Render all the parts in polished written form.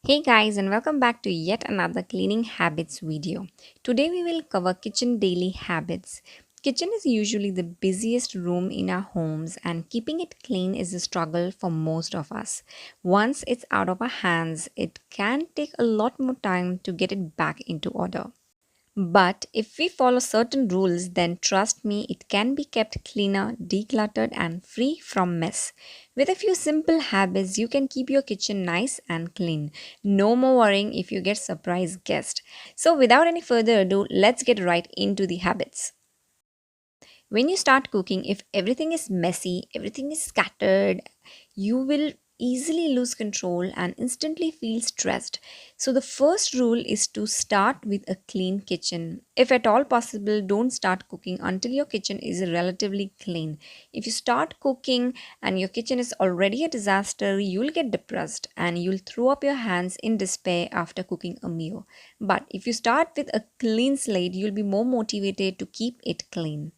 Hey guys, and welcome back to yet another cleaning habits video. Today we will cover kitchen daily habits. Kitchen is usually the busiest room in our homes, and keeping it clean is a struggle for most of us. Once it's out of our hands, it can take a lot more time to get it back into order. But if we follow certain rules, then trust me, it can be kept cleaner, decluttered, and free from mess. With a few simple habits, you can keep your kitchen nice and clean. No more worrying if you get surprise guests. So, without any further ado, let's get right into the habits. When you start cooking, if everything is messy, everything is scattered, you will easily lose control and instantly feel stressed. So, the first rule is to start with a clean kitchen. If at all possible, don't start cooking until your kitchen is relatively clean. If you start cooking and your kitchen is already a disaster, you'll get depressed and you'll throw up your hands in despair after cooking a meal. But if you start with a clean slate, you'll be more motivated to keep it clean.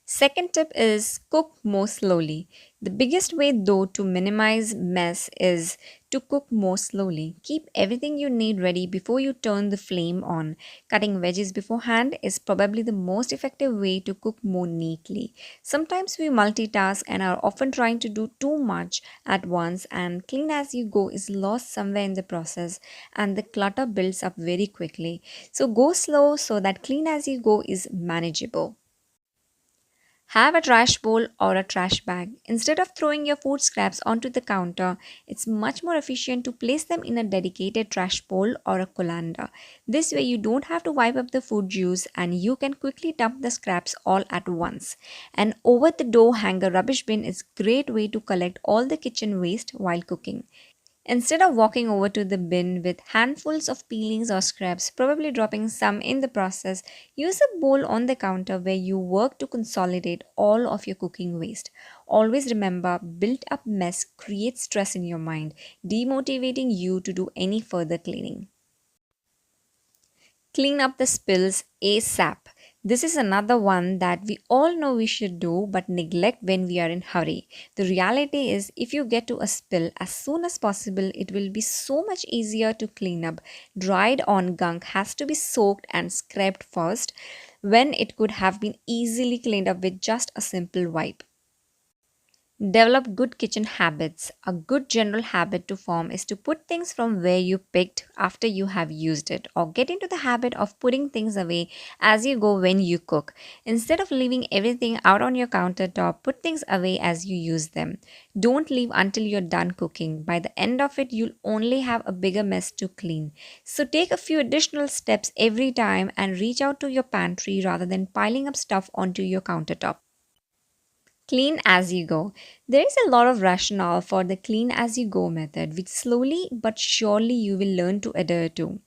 Second tip is cook more slowly. The biggest way, though, to minimize mess is to cook more slowly. Keep everything you need ready before you turn the flame on. Cutting veggies beforehand is probably the most effective way to cook more neatly. Sometimes we multitask and are often trying to do too much at once, and clean as you go is lost somewhere in the process, and the clutter builds up very quickly. So go slow so that clean as you go is manageable. Have a trash bowl or a trash bag. Instead of throwing your food scraps onto the counter, it's much more efficient to place them in a dedicated trash bowl or a colander. This way, you don't have to wipe up the food juice and you can quickly dump the scraps all at once. An over the door hanger rubbish bin is a great way to collect all the kitchen waste while cooking. Instead of walking over to the bin with handfuls of peelings or scraps, probably dropping some in the process, use a bowl on the counter where you work to consolidate all of your cooking waste. Always remember, built up mess creates stress in your mind, demotivating you to do any further cleaning. Clean up the spills ASAP. This is another one that we all know we should do but neglect when we are in hurry. The reality is if you get to a spill as soon as possible, it will be so much easier to clean up. Dried on gunk has to be soaked and scraped first when it could have been easily cleaned up with just a simple wipe. Develop good kitchen habits. A good general habit to form is to put things from where you picked after you have used it, or get into the habit of putting things away as you go when you cook. Instead of leaving everything out on your countertop, put things away as you use them. Don't leave until you're done cooking. By the end of it, you'll only have a bigger mess to clean. So take a few additional steps every time and reach out to your pantry rather than piling up stuff onto your countertop. Clean as you go. There is a lot of rationale for the clean as you go method, which slowly but surely you will learn to adhere to.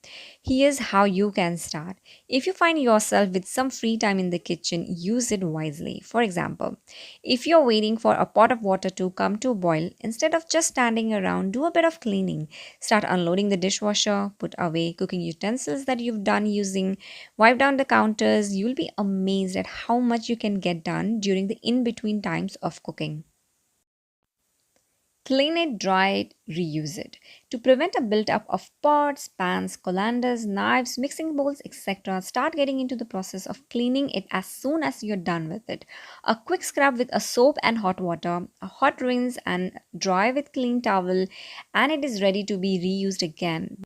Here's how you can start. If you find yourself with some free time in the kitchen, use it wisely. For example, if you're waiting for a pot of water to come to a boil, instead of just standing around, do a bit of cleaning. Start unloading the dishwasher, put away cooking utensils that you've done using, wipe down the counters. You'll be amazed at how much you can get done during the in between times of cooking. Clean it, dry it, reuse it. To prevent a build-up of pots, pans, colanders, knives, mixing bowls, etc., start getting into the process of cleaning it as soon as you're done with it. A quick scrub with a soap and hot water, a hot rinse and dry with clean towel, and it is ready to be reused again.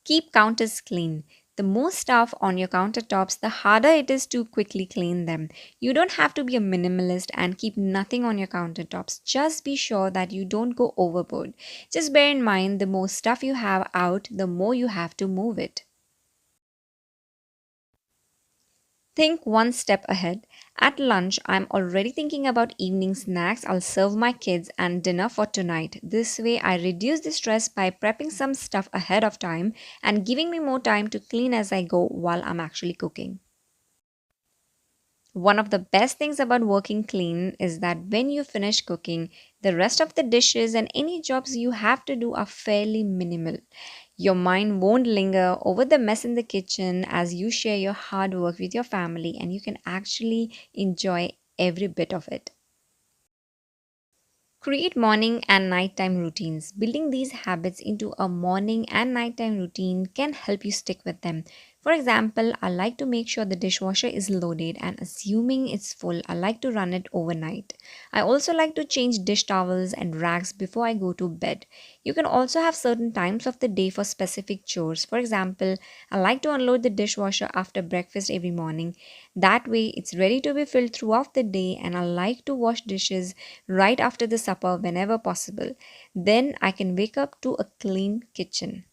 Keep counters clean. The more stuff on your countertops, the harder it is to quickly clean them. You don't have to be a minimalist and keep nothing on your countertops. Just be sure that you don't go overboard. Just bear in mind the more stuff you have out, the more you have to move it. Think one step ahead. At lunch, I'm already thinking about evening snacks I'll serve my kids and dinner for tonight. This way, I reduce the stress by prepping some stuff ahead of time and giving me more time to clean as I go while I'm actually cooking. One of the best things about working clean is that when you finish cooking, the rest of the dishes and any jobs you have to do are fairly minimal. Your mind won't linger over the mess in the kitchen as you share your hard work with your family and you can actually enjoy every bit of it. Create morning and nighttime routines. Building these habits into a morning and nighttime routine can help you stick with them. For example, I like to make sure the dishwasher is loaded and assuming it's full, I like to run it overnight. I also like to change dish towels and rags before I go to bed. You can also have certain times of the day for specific chores. For example, I like to unload the dishwasher after breakfast every morning. That way, it's ready to be filled throughout the day, and I like to wash dishes right after the supper whenever possible. Then I can wake up to a clean kitchen.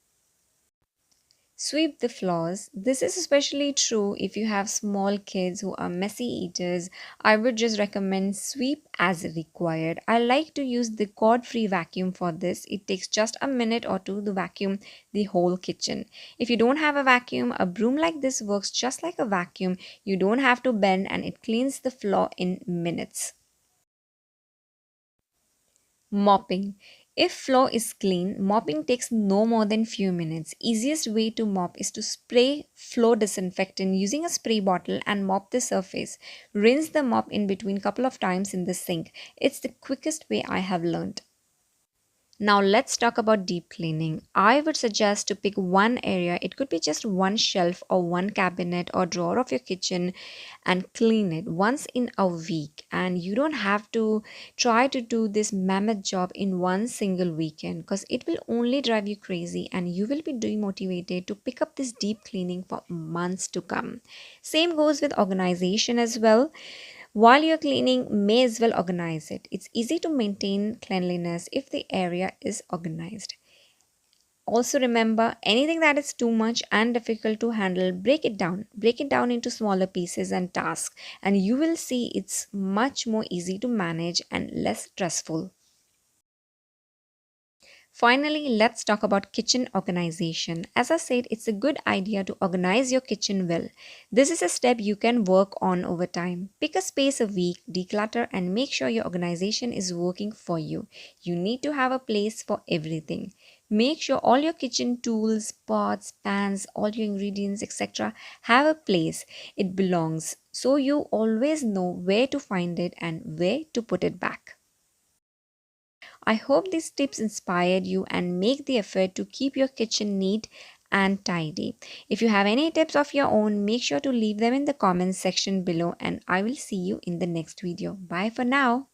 Sweep the floors. This is especially true if you have small kids who are messy eaters. I would just recommend sweep as required. I like to use the cord free vacuum for this. It takes just a minute or two to vacuum the whole kitchen. If you don't have a vacuum, a broom like this works just like a vacuum. You don't have to bend and it cleans the floor in minutes. Mopping. If floor is clean, mopping takes no more than few minutes. Easiest way to mop is to spray floor disinfectant using a spray bottle and mop the surface. Rinse the mop in between couple of times in the sink. It's the quickest way I have learned. Now let's talk about deep cleaning. I would suggest to pick one area. It could be just one shelf or one cabinet or drawer of your kitchen and clean it once in a week. And you don't have to try to do this mammoth job in one single weekend because it will only drive you crazy and you will be demotivated to pick up this deep cleaning for months to come. Same goes with organization as well. While you're cleaning, may as well organize it. It's easy to maintain cleanliness if the area is organized. Also, remember anything that is too much and difficult to handle, break it down. Break it down into smaller pieces and tasks, and you will see it's much more easy to manage and less stressful. Finally, let's talk about kitchen organization. As I said, it's a good idea to organize your kitchen well. This is a step you can work on over time. Pick a space a week, declutter, and make sure your organization is working for you. You need to have a place for everything. Make sure all your kitchen tools, pots, pans, all your ingredients, etc., have a place it belongs so you always know where to find it and where to put it back. I hope these tips inspired you and make the effort to keep your kitchen neat and tidy. If you have any tips of your own, make sure to leave them in the comments section below and I will see you in the next video. Bye for now.